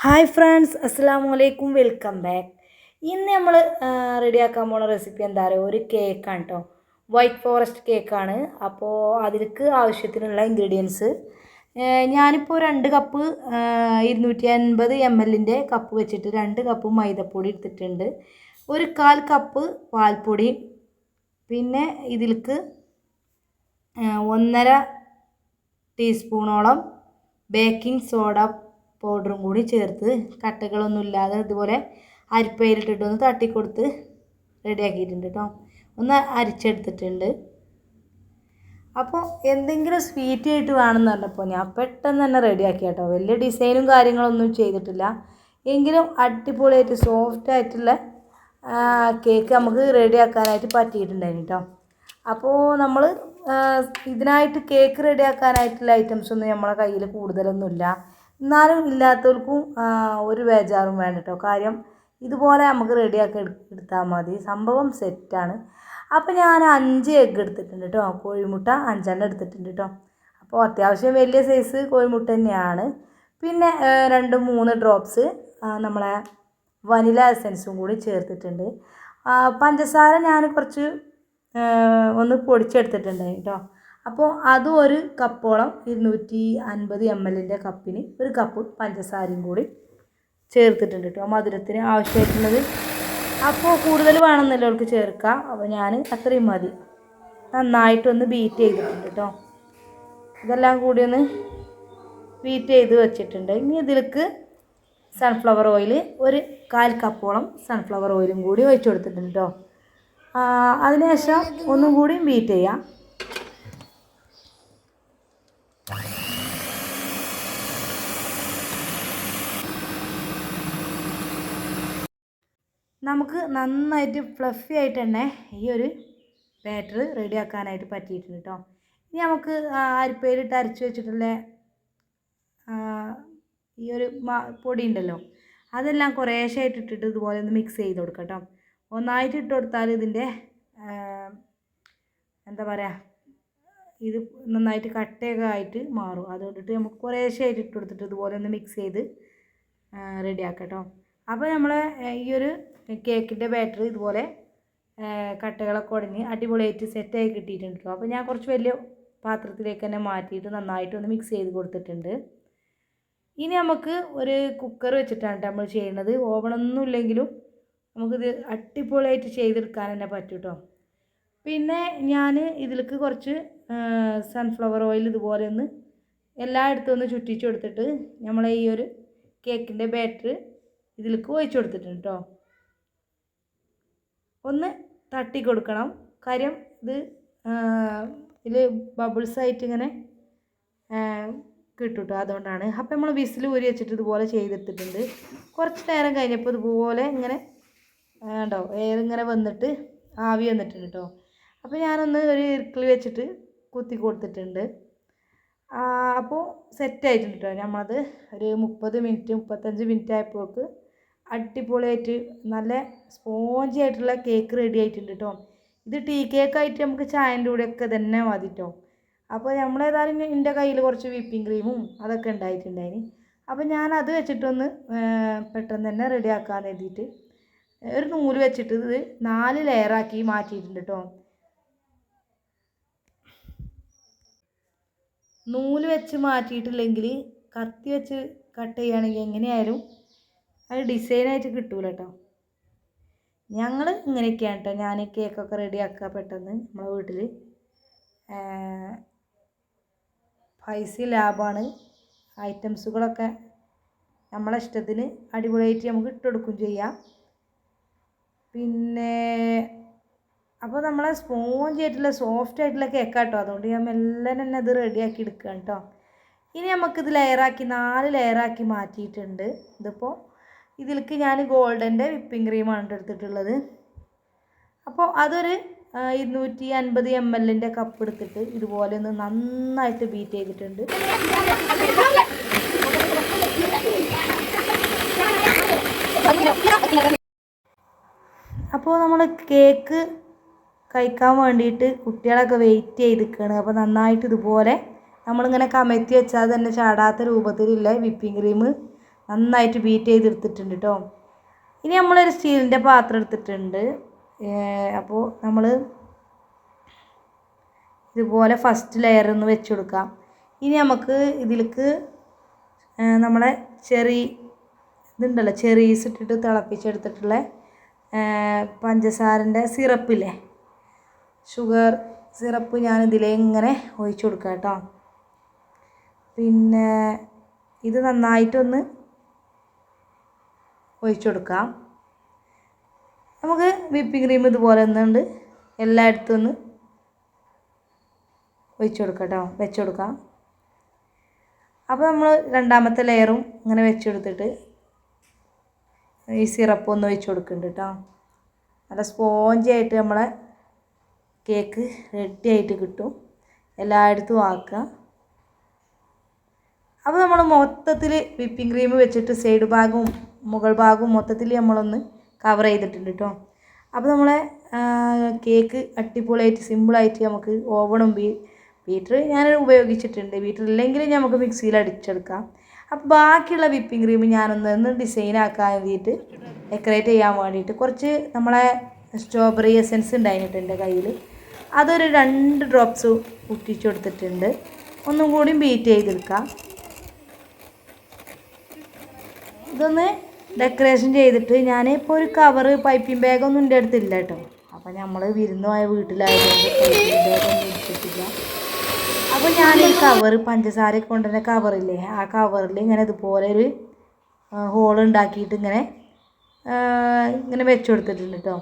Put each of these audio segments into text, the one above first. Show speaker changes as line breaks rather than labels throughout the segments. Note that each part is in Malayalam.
ഹായ് ഫ്രണ്ട്സ്, അസ്സലാമു അലൈക്കും, വെൽക്കം ബാക്ക്. ഇന്ന് നമ്മൾ റെഡിയാക്കാൻ പോണ റെസിപ്പി എന്താ പറയുക, ഒരു കേക്കാണ് കേട്ടോ. വൈറ്റ് ഫോറസ്റ്റ് കേക്കാണ്. അപ്പോൾ അതിലേക്ക് ആവശ്യത്തിനുള്ള ഇൻഗ്രീഡിയൻസ് ഞാനിപ്പോൾ 2 കപ്പ് 250 ml കപ്പ് വെച്ചിട്ട് 2 കപ്പ് മൈദപ്പൊടി എടുത്തിട്ടുണ്ട്. ഒരു 1/4 കപ്പ് പാൽപ്പൊടി, പിന്നെ ഇതിലേക്ക് 1.5 ടീസ്പൂണോളം ബേക്കിംഗ് സോഡ പൗഡറും കൂടി ചേർത്ത് കട്ടകളൊന്നും ഇല്ലാതെ ഇതുപോലെ അരിപ്പയിലിട്ടിട്ടൊന്ന് തട്ടിക്കൊടുത്ത് റെഡിയാക്കിയിട്ടുണ്ട് കേട്ടോ. ഒന്ന് അരിച്ചെടുത്തിട്ടുണ്ട്. അപ്പോൾ എന്തെങ്കിലും സ്വീറ്റ് ആയിട്ട് വേണമെന്ന് പറഞ്ഞപ്പോൾ ഞാൻ പെട്ടെന്ന് തന്നെ റെഡിയാക്കി കേട്ടോ. വലിയ ഡിസൈനും കാര്യങ്ങളൊന്നും ചെയ്തിട്ടില്ല, എങ്കിലും അടിപൊളിയായിട്ട് സോഫ്റ്റ് ആയിട്ടുള്ള കേക്ക് നമുക്ക് റെഡിയാക്കാനായിട്ട് പറ്റിയിട്ടുണ്ടായിരുന്നു കേട്ടോ. അപ്പോൾ നമ്മൾ ഇതിനായിട്ട് കേക്ക് റെഡിയാക്കാനായിട്ടുള്ള ഐറ്റംസൊന്നും നമ്മളെ കയ്യിൽ കൂടുതലൊന്നുമില്ല. എന്നാലും ഇല്ലാത്തവർക്കും ഒരു ബേജാറും വേണ്ട കേട്ടോ. കാര്യം ഇതുപോലെ നമുക്ക് റെഡിയാക്കി എടുത്താൽ മതി, സംഭവം സെറ്റാണ്. അപ്പോൾ ഞാൻ 5 എഗ്ഗ് എടുത്തിട്ടുണ്ട് കേട്ടോ. കോഴിമുട്ട 5 എടുത്തിട്ടുണ്ട് കേട്ടോ. അപ്പോൾ അത്യാവശ്യം വലിയ സൈസ് കോഴിമുട്ട തന്നെയാണ്. പിന്നെ 2-3 ഡ്രോപ്സ് നമ്മളെ വനില എസൻസും കൂടി ചേർത്തിട്ടുണ്ട്. പഞ്ചസാര ഞാൻ കുറച്ച് ഒന്ന് പൊടിച്ചെടുത്തിട്ടുണ്ട് കേട്ടോ. അപ്പോൾ അതും 1 കപ്പോളം 250 ml കപ്പിന് 1 കപ്പ് പഞ്ചസാരയും കൂടി ചേർത്തിട്ടുണ്ട് കേട്ടോ, മധുരത്തിന് ആവശ്യമായിട്ടുള്ളത്. അപ്പോൾ കൂടുതൽ വേണമെന്നല്ലോ അവർക്ക് ചേർക്കാം. അപ്പോൾ ഞാൻ അത്രയും മതി. നന്നായിട്ടൊന്ന് ബീറ്റ് ചെയ്തിട്ടുണ്ട് കേട്ടോ. ഇതെല്ലാം കൂടി ഒന്ന് ബീറ്റ് ചെയ്ത് വെച്ചിട്ടുണ്ട്. ഇനി ഇതിലേക്ക് സൺഫ്ലവർ ഓയിൽ 1/4 കപ്പോളം സൺഫ്ലവർ ഓയിലും കൂടി ഒഴിച്ചു കൊടുത്തിട്ടുണ്ട് കേട്ടോ. അതിനുശേഷം ഒന്നും കൂടി ബീറ്റ് ചെയ്യാം. നമുക്ക് നന്നായിട്ട് ഫ്ലഫി ആയിട്ട് തന്നെ ഈ ഒരു ബാറ്റർ റെഡിയാക്കാനായിട്ട് പറ്റിയിട്ടുണ്ട് കേട്ടോ. ഇനി നമുക്ക് അരിപ്പയിലിട്ട് അരച്ച് വെച്ചിട്ടുള്ള ഈ ഒരു പൊടി ഉണ്ടല്ലോ, അതെല്ലാം കുറേശ്ശായിട്ട് ഇട്ടിട്ട് ഇതുപോലെ ഒന്ന് മിക്സ് ചെയ്ത് കൊടുക്കാം കേട്ടോ. ഒന്നായിട്ട് ഇട്ട് കൊടുത്താൽ ഇതിൻ്റെ എന്താ പറയുക, ഇത് നന്നായിട്ട് കട്ടയൊക്കെ ആയിട്ട് മാറും. അതുകൊണ്ടിട്ട് നമുക്ക് കുറേശ്ശായിട്ട് ഇട്ട് കൊടുത്തിട്ട് ഇതുപോലെ ഒന്ന് മിക്സ് ചെയ്ത് റെഡിയാക്കാം കേട്ടോ. അപ്പോൾ നമ്മൾ ഈ ഒരു കേക്കിൻ്റെ ബാറ്റർ ഇതുപോലെ കട്ടകളൊക്കെ ഉടഞ്ഞ് അടിപൊളിയായിട്ട് സെറ്റായി കിട്ടിയിട്ടുണ്ട് കേട്ടോ. അപ്പോൾ ഞാൻ കുറച്ച് വലിയ പാത്രത്തിലേക്ക് തന്നെ മാറ്റിയിട്ട് നന്നായിട്ടൊന്ന് മിക്സ് ചെയ്ത് കൊടുത്തിട്ടുണ്ട്. ഇനി നമുക്ക് ഒരു കുക്കർ വെച്ചിട്ടാണ് നമ്മൾ ചെയ്യുന്നത്. ഓവണൊന്നും ഇല്ലെങ്കിലും നമുക്കിത് അടിപൊളിയായിട്ട് ചെയ്തെടുക്കാൻ തന്നെ പറ്റും കേട്ടോ. പിന്നെ ഞാൻ ഇതിലേക്ക് കുറച്ച് സൺഫ്ലവർ ഓയിൽ ഇതുപോലെ ഒന്ന് എല്ലായിടത്തും ഒന്ന് ചുറ്റിച്ച് കൊടുത്തിട്ട് നമ്മളെ ഈ ഒരു കേക്കിൻ്റെ ബാറ്റർ ഇതിലേക്ക് ഒഴിച്ചു കൊടുത്തിട്ടുണ്ട് കേട്ടോ. ഒന്ന് തട്ടി കൊടുക്കണം, കാര്യം ഇതിൽ ബബിൾസ് ആയിട്ട് ഇങ്ങനെ കിട്ടും കേട്ടോ. അതുകൊണ്ടാണ്. അപ്പോൾ നമ്മൾ വിസിൽ ഊരി വെച്ചിട്ട് ഇതുപോലെ ചെയ്തെടുത്തിട്ടുണ്ട്. കുറച്ച് നേരം കഴിഞ്ഞപ്പോൾ ഇതുപോലെ ഇങ്ങനെ ഉണ്ടോ എയർ ഇങ്ങനെ വന്നിട്ട് ആവി വന്നിട്ടുണ്ട് കേട്ടോ. അപ്പോൾ ഞാനൊന്ന് ഒരു ഇർക്കിൾ വെച്ചിട്ട് കുത്തി കൊടുത്തിട്ടുണ്ട്. അപ്പോൾ സെറ്റായിട്ടുണ്ട് കേട്ടോ. നമ്മളത് ഒരു 35 മിനിറ്റ് ആയപ്പോൾക്ക് അടിപൊളിയായിട്ട് നല്ല സ്പോഞ്ചി ആയിട്ടുള്ള കേക്ക് റെഡി ആയിട്ടുണ്ട് കേട്ടോ. ഇത് ടീ കേക്കായിട്ട് നമുക്ക് ചായൻ്റെ കൂടെയൊക്കെ തന്നെ മതി കേട്ടോ. അപ്പോൾ നമ്മളേതായാലും എൻ്റെ കയ്യിൽ കുറച്ച് വിപ്പിംഗ് ക്രീമും അതൊക്കെ ഉണ്ടായിട്ടുണ്ടായിന്. അപ്പോൾ ഞാനത് വെച്ചിട്ടൊന്ന് പെട്ടെന്ന് തന്നെ റെഡിയാക്കാൻ എഴുതിയിട്ട് ഒരു നൂല് വെച്ചിട്ട് ഇത് 4 ലെയറാക്കി മാറ്റിയിട്ടുണ്ട് കേട്ടോ. നൂല് വെച്ച് മാറ്റിയിട്ടില്ലെങ്കിൽ കത്തി വെച്ച് കട്ട് ചെയ്യുകയാണെങ്കിൽ എങ്ങനെയായാലും അത് ഡിസൈനായിട്ട് കിട്ടൂല കേട്ടോ. ഞങ്ങൾ ഇങ്ങനെയൊക്കെയാണ് കേട്ടോ ഞാൻ കേക്കൊക്കെ റെഡിയാക്കുക പെട്ടെന്ന്. നമ്മളെ വീട്ടിൽ പൈസ ലാഭമാണ്. ഐറ്റംസുകളൊക്കെ നമ്മളെ ഇഷ്ടത്തിന് അടിപൊളിയായിട്ട് നമുക്ക് ഇട്ടുകൊടുക്കുകയും ചെയ്യാം. പിന്നെ അപ്പോൾ നമ്മളെ സ്പോഞ്ച് ആയിട്ടുള്ള സോഫ്റ്റ് ആയിട്ടുള്ള കേക്കാട്ടോ. അതുകൊണ്ട് ഞാൻ മെല്ലെ തന്നെ ഇത് റെഡിയാക്കി എടുക്കുകയാണ് കേട്ടോ. ഇനി നമുക്കിത് 4 ലെയറാക്കി മാറ്റിയിട്ടുണ്ട്. ഇതിപ്പോൾ ഇതിലേക്ക് ഞാൻ ഗോൾഡൻ്റെ വിപ്പിംഗ് ക്രീമാണ് എടുത്തിട്ടുള്ളത്. അപ്പോൾ അതൊരു 250 ml കപ്പ് എടുത്തിട്ട് ഇതുപോലെ ഒന്ന് നന്നായിട്ട് ബീറ്റ് ചെയ്തിട്ടുണ്ട്. അപ്പോൾ നമ്മൾ കേക്ക് കഴിക്കാൻ വേണ്ടിയിട്ട് കുട്ടികളൊക്കെ വെയിറ്റ് ചെയ്തിരിക്കുകയാണ്. അപ്പോൾ നന്നായിട്ട് ഇതുപോലെ നമ്മളിങ്ങനെ കമഴ്ത്തി വെച്ചാൽ തന്നെ ചാടാത്ത രൂപത്തിലുള്ള വിപ്പിംഗ് ക്രീം നന്നായിട്ട് ബീറ്റ് ചെയ്തെടുത്തിട്ടുണ്ട് കേട്ടോ. ഇനി നമ്മളൊരു സ്റ്റീലിൻ്റെ പാത്രം എടുത്തിട്ടുണ്ട്. അപ്പോൾ നമ്മൾ ഇതുപോലെ ഫസ്റ്റ് ലെയർ ഒന്ന് വെച്ച് കൊടുക്കാം. ഇനി നമുക്ക് ഇതിലേക്ക് നമ്മളെ ഇതുണ്ടല്ലോ ചെറീസ് ഇട്ടിട്ട് തിളപ്പിച്ചെടുത്തിട്ടുള്ള പഞ്ചസാരൻ്റെ സിറപ്പില്ലേ, ഷുഗർ സിറപ്പ് ഞാനിതിലേ ഇങ്ങനെ ഒഴിച്ചു കൊടുക്കാം കേട്ടോ. പിന്നെ ഇത് നന്നായിട്ടൊന്ന് ഒഴിച്ചു കൊടുക്കാം. നമുക്ക് വിപ്പിംഗ് ക്രീം ഇതുപോലെ ഒന്നുണ്ട് എല്ലായിടത്തും ഒന്ന് ഒഴിച്ചു കൊടുക്കാം കേട്ടോ, വെച്ച് കൊടുക്കാം. അപ്പോൾ നമ്മൾ രണ്ടാമത്തെ ലെയറും ഇങ്ങനെ വെച്ചെടുത്തിട്ട് ഈ സിറപ്പ് ഒന്ന് ഒഴിച്ചു കൊടുക്കുന്നുണ്ട് കേട്ടോ. നല്ല സ്പോഞ്ചായിട്ട് നമ്മളെ കേക്ക് റെഡി ആയിട്ട് കിട്ടും. എല്ലായിടത്തും ആക്കുക. അപ്പോൾ നമ്മൾ മൊത്തത്തിൽ വിപ്പിംഗ് ക്രീം വെച്ചിട്ട് സൈഡ് ഭാഗവും മുകൾ ഭാഗവും മൊത്തത്തിൽ നമ്മളൊന്ന് കവർ ചെയ്തിട്ടുണ്ട് കേട്ടോ. അപ്പോൾ നമ്മളെ കേക്ക് അടിപൊളിയായിട്ട് സിമ്പിളായിട്ട് നമുക്ക് ഓവണും ബീറ്റർ ഞാൻ ഉപയോഗിച്ചിട്ടുണ്ട്. ബീറ്റർ ഇല്ലെങ്കിൽ നമുക്ക് മിക്സിയിൽ അടിച്ചെടുക്കാം. അപ്പോൾ ബാക്കിയുള്ള വിപ്പിംഗ് ക്രീം ഞാനൊന്ന് ഡിസൈൻ ആക്കാൻ വേണ്ടിയിട്ട് ഡെക്കറേറ്റ് ചെയ്യാൻ വേണ്ടിയിട്ട് കുറച്ച് നമ്മളെ സ്ട്രോബെറി എസൻസ് ഉണ്ടായിട്ട് എൻ്റെ കയ്യിൽ അതൊരു 2 ഡ്രോപ്സ് പൊട്ടിച്ചു കൊടുത്തിട്ടുണ്ട്. ഒന്നും കൂടി ബീറ്റ് ചെയ്തെടുക്കാം. ഇതൊന്ന് ഡെക്കറേഷൻ ചെയ്തിട്ട് ഞാനിപ്പോൾ ഒരു കവറ് പൈപ്പിംഗ് ബാഗൊന്നും എൻ്റെ അടുത്തില്ല കേട്ടോ. അപ്പോൾ നമ്മൾ വിരുന്ന് പോയ വീട്ടിലായതുകൊണ്ട് പൈപ്പിംഗ് ബാഗൊന്നും എടുത്തിട്ടില്ല. അപ്പോൾ ഞാനൊരു കവറ് പഞ്ചസാര കൊണ്ടുവരുന്ന കവറില്ലേ, ആ കവറിൽ ഇങ്ങനെ ഇതുപോലെ ഒരു ഹോൾ ഉണ്ടാക്കിയിട്ട് ഇങ്ങനെ വെച്ച് കൊടുത്തിട്ടുണ്ട് കേട്ടോ.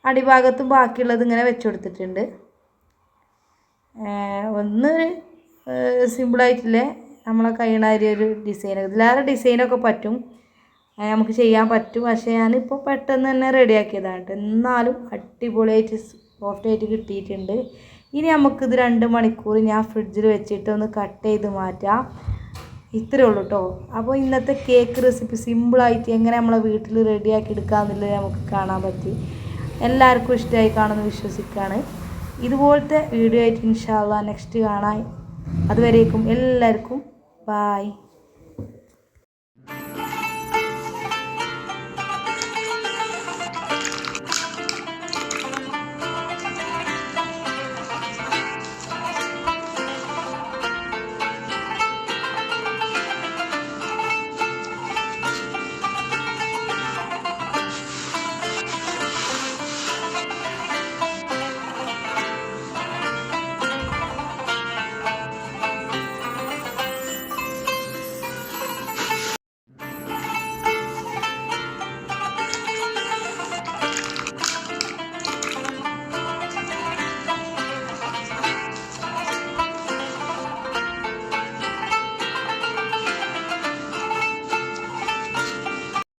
അടിഭാഗത്തും ബാക്കിയുള്ളത് ഇങ്ങനെ വെച്ച് കൊടുത്തിട്ടുണ്ട്. ഒന്നൊരു സിമ്പിളായിട്ടില്ലേ നമ്മളെ കഴിയണ ഒരു ഡിസൈൻ. ഇതിലേറെ ഡിസൈനൊക്കെ പറ്റും, നമുക്ക് ചെയ്യാൻ പറ്റും. പക്ഷേ ഞാനിപ്പോൾ പെട്ടെന്ന് തന്നെ റെഡിയാക്കിയതാണ് കേട്ടോ. എന്നാലും അടിപൊളിയായിട്ട് സോഫ്റ്റായിട്ട് കിട്ടിയിട്ടുണ്ട്. ഇനി നമുക്കിത് 2 മണിക്കൂർ ഞാൻ ഫ്രിഡ്ജിൽ വെച്ചിട്ട് ഒന്ന് കട്ട് ചെയ്ത് മാറ്റാം. ഇത്രയേ ഉള്ളൂ കേട്ടോ. അപ്പോൾ ഇന്നത്തെ കേക്ക് റെസിപ്പി സിമ്പിളായിട്ട് എങ്ങനെ നമ്മളെ വീട്ടിൽ റെഡിയാക്കി എടുക്കാമെന്നുള്ളത് നമുക്ക് കാണാൻ പറ്റി. എല്ലാവർക്കും ഇഷ്ടമായി കാണുമെന്ന് വിശ്വസിക്കുകയാണ്. ഇതുപോലത്തെ വീഡിയോ ആയിട്ട് ഇൻഷാ അല്ലാഹ് നെക്സ്റ്റ് കാണാം. അതുവരേക്കും എല്ലാവർക്കും ബായ്.